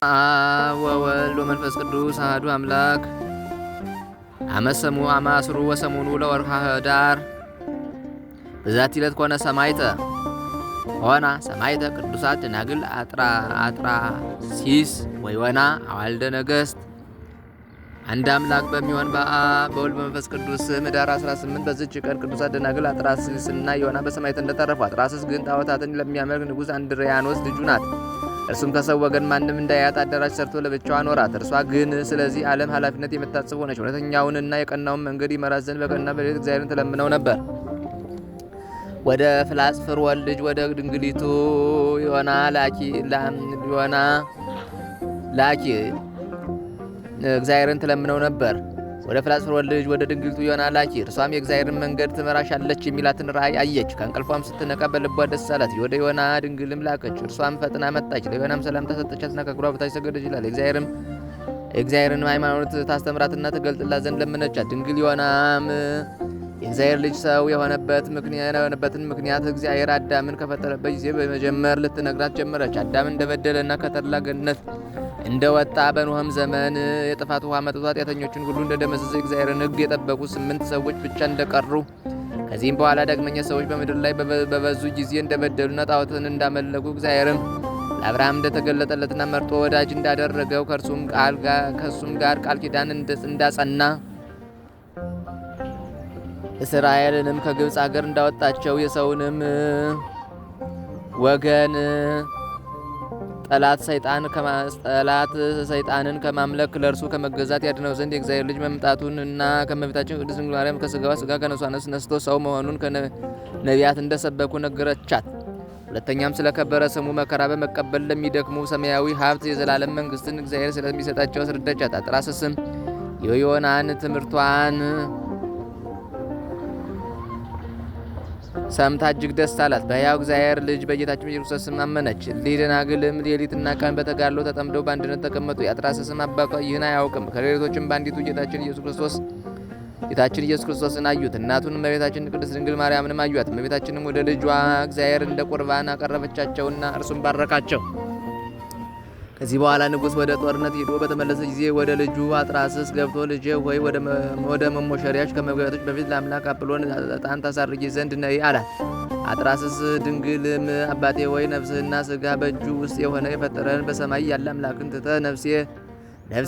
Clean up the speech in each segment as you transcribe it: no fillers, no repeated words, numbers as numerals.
አብ ወወልድ ወመንፈስ ቅዱስ አሐዱ አምላክ። አመሰሙ አማስሩ ወሰሙኑ ለወርኃ ኅዳር በዛቲ ዕለት ኮነ ሰማዕተ ሆና ሰማዕተ ቅዱሳት ደናግል አጥራሲስ ወዮና አዋልደ ነገሥት። አንድ አምላክ በሚሆን በአብ በወልድ በመንፈስ ቅዱስ ስም ኅዳር 18 በዚች ቀን ቅዱሳት ደናግል አጥራሲስና ዮና በሰማዕትነት አረፉ። አጥራሲስ ግን ጣዖታትን ለሚያመልክ ንጉሥ አንድሪያኖስ ልጁ ናት። እርሱም ከሰው ወገን ማንም እንዳያት አዳራሽ ሰርቶ ለብቻዋ አኖራት። እርሷ ግን ስለዚህ ዓለም ኃላፊነት የምታስብ ሆነች። እውነተኛውንና የቀናውን መንገድ ይመራት ዘንድ በቀንና በሌሊት እግዚአብሔርን ትለምነው ነበር። ወደ ፍላጽፍሮን ልጅ ወደ ድንግሊቱ ዮና ላኪ እግዚአብሔርን ትለምነው ነበር። ወደ ፍላጽፍሮን ልጅ ወደ ድንግሊቱ ዮና ላኪ። እርሷም የእግዚአብሔርን መንገድ ትመራሻለች የሚላትን ራእይ አየች። ከእንቅልፏም ስትነቃ በልቧ ደስ አላት። ወደ ዮና ድንግልም ላከች። እርሷም ፈጥና መጣች። ለዮናም ሰላምታ ሰጠቻትና ከእግሯ በታች ሰገደች ይላል። የእግዚአብሔርን ሃይማኖት ታስተምራትና ትገልጥላት ዘንድ ለመነቻት። ድንግል ዮናም የእግዚአብሔር ልጅ ሰው የሆነበትን ምክንያት እግዚአብሔር አዳምን ከፈጠረበት ጊዜ በመጀመር ልትነግራት ጀመረች። አዳም እንደበደለና ከተድላ ገነት እንደወጣ በኖኅም ዘመን የጥፋት ውሃ መጥቶ ኃጢአተኞችን ሁሉ እንደደመሰሰ የእግዚአብሔርን ሕግ የጠበቁ 8 ሰዎች ብቻ እንደቀሩ፣ ከዚህም በኋላ ዳግመኛ ሰዎች በምድር ላይ በበዙ ጊዜ እንደበደሉና ጣዖትን እንዳመለኩ እግዚአብሔርም ለአብርሃም እንደተገለጠለትና መርጦ ወዳጅ እንዳደረገው ከእርሱም ጋር ቃል ኪዳን እንዳጸና እስራኤልንም ከግብፅ አገር እንዳወጣቸው የሰውንም ወገን ጠላት ሰይጣንን ከማምለክ ለእርሱ ከመገዛት ያድነው ዘንድ የእግዚአብሔር ልጅ መምጣቱን እና ከእመቤታችን ቅድስት ድንግል ማርያም ከሥጋዋ ሥጋ ከነፍሷ ነፍስ ነስቶ ሰው መሆኑን ነቢያት እንደሰበኩ ነገረቻት። ሁለተኛም ስለከበረ ስሙ መከራ በመቀበል ለሚደክሙ ሰማያዊ ሀብት የዘላለም መንግሥትን እግዚአብሔር ስለሚሰጣቸው አስረዳቻት። አጥራስስም የዮናን ትምህርቷን ሰምታ እጅግ ደስ አላት። በሕያው እግዚአብሔር ልጅ በጌታችን በኢየሱስ ክርስቶስ ስም አመነች። እሊህ ደናግልም ሌሊትና ቀን በተጋድሎ ተጠምደው በአንድነት ተቀመጡ። የአጥራስስም አባቷ ይህን አያውቅም። ከሌሊቶችም በአንዲቱ ጌታችን ኢየሱስ ክርስቶስን አዩት። እናቱን እመቤታችን ቅድስት ድንግል ማርያምንም አዩት። እመቤታችንም ወደ ልጇ እግዚአብሔር እንደ ቁርባን አቀረበቻቸውና እርሱም ባረካቸው። ከዚህ በኋላ ንጉሥ ወደ ጦርነት ሄዶ በተመለሰ ጊዜ ወደ ልጁ አጥራስስ ገብቶ ልጄ ሆይ ወደ መሞሸሪያች ከመግባቶች በፊት ለአምላክ አጵሎን ዕጣን ታሳርጊ ዘንድ ነይ አላት። አጥራስስ ድንግልም አባቴ ሆይ ነፍስህና ሥጋ በእጁ ውስጥ የሆነ የፈጠረን በሰማይ ያለ አምላክን ትተህ ነፍስ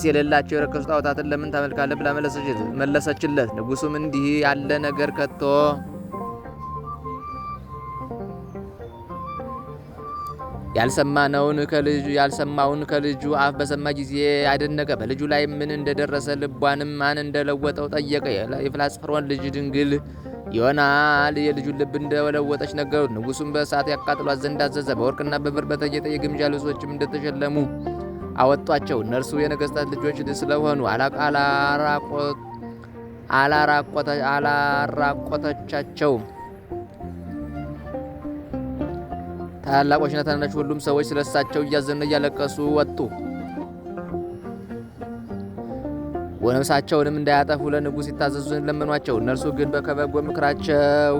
የሌላቸው የረከሱ ጣዖታትን ለምን ታመልካለህ ብላ መለሰችለት። ንጉሡም እንዲህ ያለ ነገር ከቶ ያልሰማውን ከልጁ አፍ በሰማ ጊዜ አደነቀ። በልጁ ላይ ምን እንደደረሰ ልቧንም ማን እንደለወጠው ጠየቀ። የፍላጽፍሮን ልጅ ድንግል ዮና የልጁን ልብ እንደለወጠች ነገሩት። ንጉሡም በእሳት ያቃጥሏት ዘንድ አዘዘ። በወርቅና በብር በተጌጠ የግምጃ ልብሶችም እንደተሸለሙ አወጧቸው። እነርሱ የነገሥታት ልጆች ስለሆኑ አላራቆተቻቸውም። ታላላቆችና ታናናሾች ሁሉም ሰዎች ስለሳቸው እያዘኑና እያለቀሱ ወጡ። ነፍሳቸውንም እንዳያጠፉ ለንጉሥ ይታዘዙ ዘንድ ለመኗቸው። እነርሱ ግን ከበጎ ምክራቸው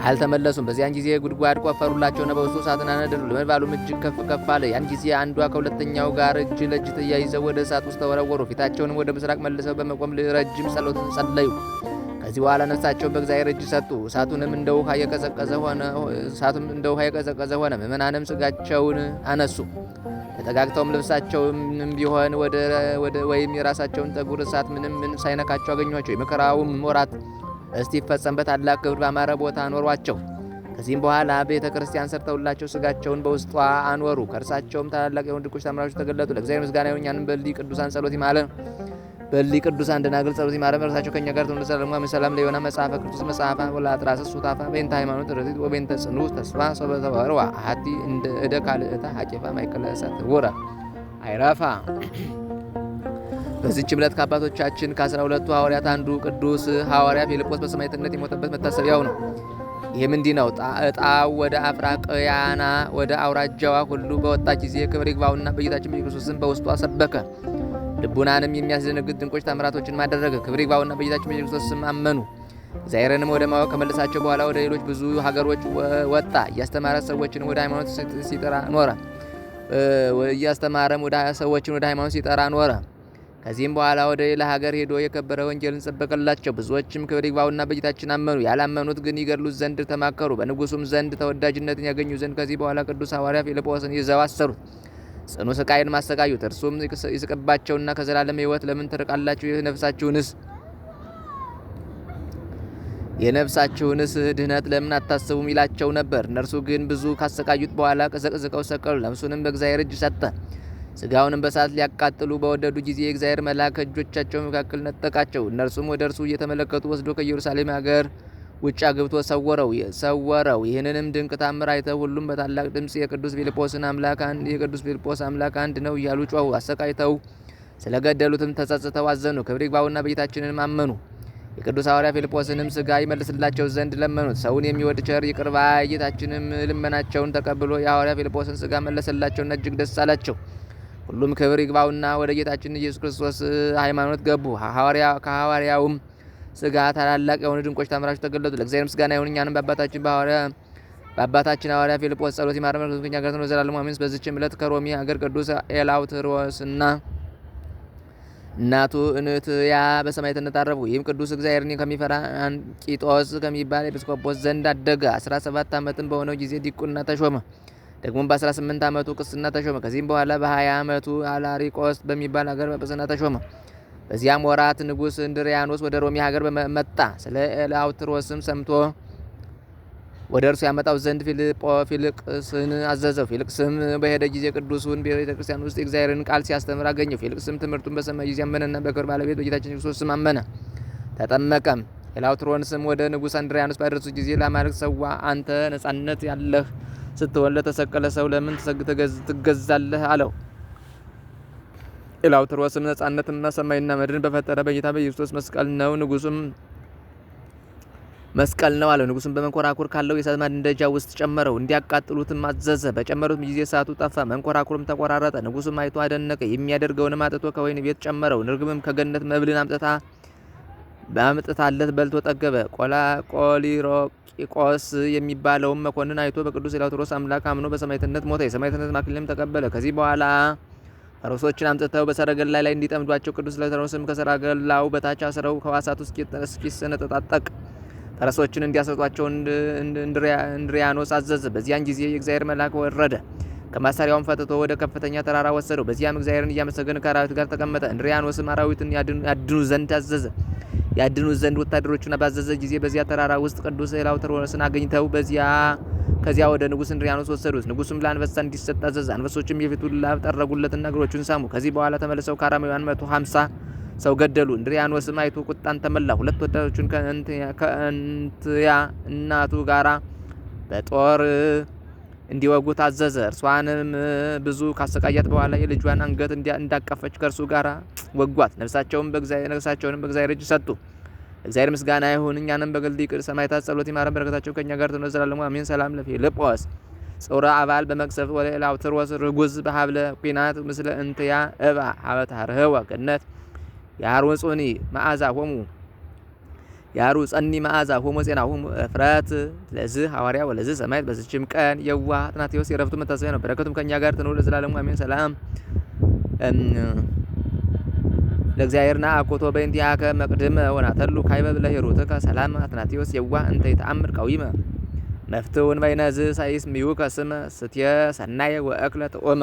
አልተመለሱም። በዚያን ጊዜ ጉድጓድ ቆፈሩላቸውና በውስጡ እሳትን አነደዱ። ነበልባሉም እጅግ ከፍ ከፍ አለ። ያን ጊዜ አንዷ ከሁለተኛው ጋር እጅ ለእጅ ተያይዘው ወደ እሳት ውስጥ ተወረወሩ። ፊታቸውንም ወደ ምስራቅ መልሰው በመቆም ረጅም ጸሎትን ጸለዩ። ከዚህ በኋላ ነፍሳቸውን በእግዚአብሔር እጅ ሰጡ። እሳቱንም እንደ ውሃ የቀዘቀዘ ሆነ። ምእመናንም ሥጋቸውን አነሱ። ተጠጋግተውም ልብሳቸውንም ቢሆን ወይም የራሳቸውን ጠጉር እሳት ምን ሳይነካቸው አገኟቸው። የመከራውም ወራት እስቲፈጸም በታላቅ ክብር ባማረ ቦታ አኖሯቸው። ከዚህም በኋላ ቤተ ክርስቲያን ሰርተውላቸው ሥጋቸውን በውስጧ አኖሩ። ከእርሳቸውም ታላላቅ የሆኑ ድንቆች ተአምራቶች ተገለጡ። ለእግዚአብሔር ምስጋና ይሁን። እኛንም በሊ ቅዱሳን ጸሎት ይማረን። በሊ ቅዱሳን ደናግል ጸሎት ይማረን። እርሳቸው ከኛ ጋር ትኑር ለዘላለሙ አሜን። ሰላም ለዮና መጽሐፈ ቅዱስ መጽሐፈ ወለአጥራስስ ሱታፋ በእንተ ሃይማኖት ርትዕት ወበእንተ ጽኑ ተስፋ ሰበተወርዋ አሐቲ እንደ እደ ካልእታ ሐቄፋ ማእከለ እሳት ወራ አይራፋ። በዚህች ዕለት ከአባቶቻችን ከ12ቱ ሐዋርያት አንዱ ቅዱስ ሐዋርያ ፊልጶስ በሰማዕትነት የሞተበት መታሰቢያው ነው። ይህም እንዲህ ነው። ዕጣው ወደ አፍራቅያና ወደ አውራጃዋ ሁሉ በወጣ ጊዜ ክብር ይግባውና በጌታችን በኢየሱስ ክርስቶስ በውስጧ ሰበከ። ልቡናንም የሚያስደነግጥ ድንቆች ታምራቶችን አደረገ። ክብር ይግባውና በጌታችን በኢየሱስ ክርስቶስ አመኑ። እግዚአብሔርንም ወደ ማወቅ ከመለሳቸው በኋላ ወደ ሌሎች ብዙ ሀገሮች ወጣ። እያስተማረ ሰዎችን ወደ ሃይማኖት ሲጠራ ኖረ። እያስተማረም ሰዎችን ወደ ሃይማኖት ሲጠራ ኖረ። ከዚህም በኋላ ወደ ሌላ ሀገር ሄዶ የከበረ ወንጌልን ሰበከላቸው። ብዙዎችም ክብር ይግባውና በጌታችን አመኑ። ያላመኑት ግን ይገድሉት ዘንድ ተማከሩ። በንጉሱም ዘንድ ተወዳጅነትን ያገኙ ዘንድ ከዚህ በኋላ ቅዱስ ሐዋርያ ፊልጶስን ይዘው አሰሩት። ጽኑ ስቃይን ማሰቃዩት። እርሱም ይስቅባቸውና ከዘላለም ሕይወት ለምን ትርቃላችሁ? የነፍሳችሁንስ ድህነት ለምን አታስቡም? ይላቸው ነበር። እነርሱ ግን ብዙ ካሰቃዩት በኋላ ዘቅዝቀው ሰቀሉ። ነፍሱንም በእግዚአብሔር እጅ ሰጠ። ስጋውንም በሳት ሊያቃጥሉ በወደዱ ጊዜ የእግዚአብሔር መልአክ ከእጆቻቸው መካከል ነጠቃቸው። እነርሱም ወደ እርሱ እየተመለከቱ ወስዶ ከኢየሩሳሌም ሀገር ውጭ አግብቶ ሰወረው። ይህንንም ድንቅ ታምር አይተው ሁሉም በታላቅ ድምፅ የቅዱስ ፊልጶስ አምላክ አንድ ነው እያሉ ጮኹ። አሰቃይተው ስለገደሉትም ተጸጽተው አዘኑ። ክብር ይግባውና በጌታችንም አመኑ። የቅዱስ ሐዋርያ ፊልጶስንም ስጋ ይመልስላቸው ዘንድ ለመኑት። ሰውን የሚወድ ቸር ይቅር ባይ ጌታችንም ልመናቸውን ተቀብሎ የሐዋርያ ፊልጶስን ስጋ መለሰላቸውና እጅግ ደስ አላቸው። ሁሉም ክብር ይግባውና ወደ ጌታችን ኢየሱስ ክርስቶስ ሃይማኖት ገቡ። ከሐዋርያውም ስጋ ታላላቅ የሆኑ ድንቆች ታምራቸው ተገለጡ። ለእግዚአብሔር ምስጋና ይሁን። እኛንም በአባታችን ሐዋርያ ፊልጶስ ጸሎት ይማረን፣ ከኛ ጋር ነው ዘላለሙ አሜን። በዚህችም ዕለት ከሮሚ ሀገር ቅዱስ ኤላውትሮስና እናቱ እንትያ በሰማዕትነት አረፉ። ይህም ቅዱስ እግዚአብሔርን ከሚፈራ አንቂጦስ ከሚባል ኤጲስቆጶስ ዘንድ አደገ። 17 ዓመትም በሆነው ጊዜ ዲቁና ተሾመ። ደግሞም በ18 ዓመቱ ቅስና ተሾመ። ከዚህም በኋላ በ20 ዓመቱ አላሪቆስ በሚባል ሀገር ጵጵስና ተሾመ። በዚያም ወራት ንጉሥ እንድሪያኖስ ወደ ሮሚ ሀገር መጣ። ስለ ኤላውትሮስም ሰምቶ ወደ እርሱ ያመጣው ዘንድ ፊልቅስን አዘዘው። ፊልቅስም በሄደ ጊዜ ቅዱሱን ቤተ ክርስቲያን ውስጥ የእግዚአብሔርን ቃል ሲያስተምር አገኘው። ፊልቅስም ትምህርቱን በሰማ ጊዜ አመነና በክብር ባለቤት በጌታችን ክርስቶስ ስም አመነ፣ ተጠመቀም። ኤላውትሮስም ወደ ንጉሥ እንድሪያኖስ ባደረሱ ጊዜ ለአማልክት ሰዋ። አንተ ነጻነት ያለህ ስትሆን ለተሰቀለ ሰው ለምን ትገዛለህ? አለው። ኤላውትሮስም ነጻነትና ሰማይና ምድርን በፈጠረ በጌታ በኢየሱስ መስቀል ነው። ንጉሱም መስቀል ነው አለው። ንጉሱም በመንኮራኩር ካለው የእሳት ማንደጃ ውስጥ ጨመረው፣ እንዲያቃጥሉትም አዘዘ። በጨመሩት ጊዜ እሳቱ ጠፋ፣ መንኮራኩርም ተቆራረጠ። ንጉሱም አይቶ አደነቀ። የሚያደርገውንም አጥቶ ከወይን ቤት ጨመረው። ርግብም ከገነት መብልን አምጥታለት በልቶ ጠገበ። ቆሊሮቂቆስ የሚባለውም መኮንን አይቶ በቅዱስ ኤላውትሮስ አምላክ አምኖ በሰማዕትነት ሞተ። የሰማዕትነት አክሊልም ተቀበለ። ከዚህ በኋላ ፈረሶችን አምጥተው በሰረገላ ላይ እንዲጠምዷቸው ቅዱስ ኤላውትሮስም ከሰረገላው በታች አስረው ከዋሳቱ እስኪሰነጣጠቅ ፈረሶችን እንዲያሰጧቸው እንድሪያኖስ አዘዘ። በዚያን ጊዜ የእግዚአብሔር መልአክ ወረደ፣ ከማሰሪያውም ፈትቶ ወደ ከፍተኛ ተራራ ወሰደው። በዚያም እግዚአብሔርን እያመሰገነ ከአራዊት ጋር ተቀመጠ። እንድሪያኖስም አራዊትን ያድኑ ዘንድ አዘዘ። ያድኑ ዘንድ ወታደሮቹን ባዘዘ ጊዜ በዚያ ተራራ ውስጥ ቅዱስ ኤላውትሮስን አገኝተው ከዚያ ወደ ንጉሥ እንድሪያኖስ ወሰዱት። ንጉሱም ለአንበሳ እንዲሰጥ አዘዘ። አንበሶችም የፊቱን ላብ ጠረጉለትና እግሮቹን ሳሙ። ከዚህ በኋላ ተመልሰው ከአራማውያን 150 ሰው ገደሉ። እንድሪያኖስም አይቶ ቁጣን ተመላ። ሁለት ወታደሮቹን ከእንትያ እናቱ ጋራ በጦር እንዲወጉት አዘዘ። እርሷንም ብዙ ካሰቃያት በኋላ የልጇን አንገት እንዳቀፈች ከእርሱ ጋር ወጓት። ነፍሳቸውንም በእግዚአብሔር እጅ ሰጡ። እግዚአብሔር ምስጋና ይሁን። እኛንም በገልዲቅ ሰማዕታት ጸሎት ይማረን፣ በረከታቸው ከእኛ ጋር ትኑር ለዘላለሙ አሜን። ሰላም ለፊልጶስ ጽውረ አባል በመቅሰፍት ወደ ኤላውትሮስ ርጉዝ በሀብለ ኩናት ምስለ እንትያ እባ ሀበታርህወ ገነት ያሩጽኒ መዓዛ ሆሙ ጼና ሆሙ እፍረት ለዚህ ሐዋርያ ወለዚህ ሰማዕት። በዚችም ቀን የዋህ አትናቴዎስ የዕረፍቱ መታሰቢያ ነው። በረከቱም ከእኛ ጋር ትኑር ለዘላለሙ አሜን። ሰላም ለእግዚአብሔርና አኮቶ በእንቲአከ መቅድመ ወናተሉ ካይበ ለሄሮትከ ሰላም አትናቴዎስ የዋህ እንተ ይተአምር ቀዊመ መፍትውን በይነዝ ሳይስ ሚዩከ ስመ ስትየ ሰናየ ወእክለ ጥዑመ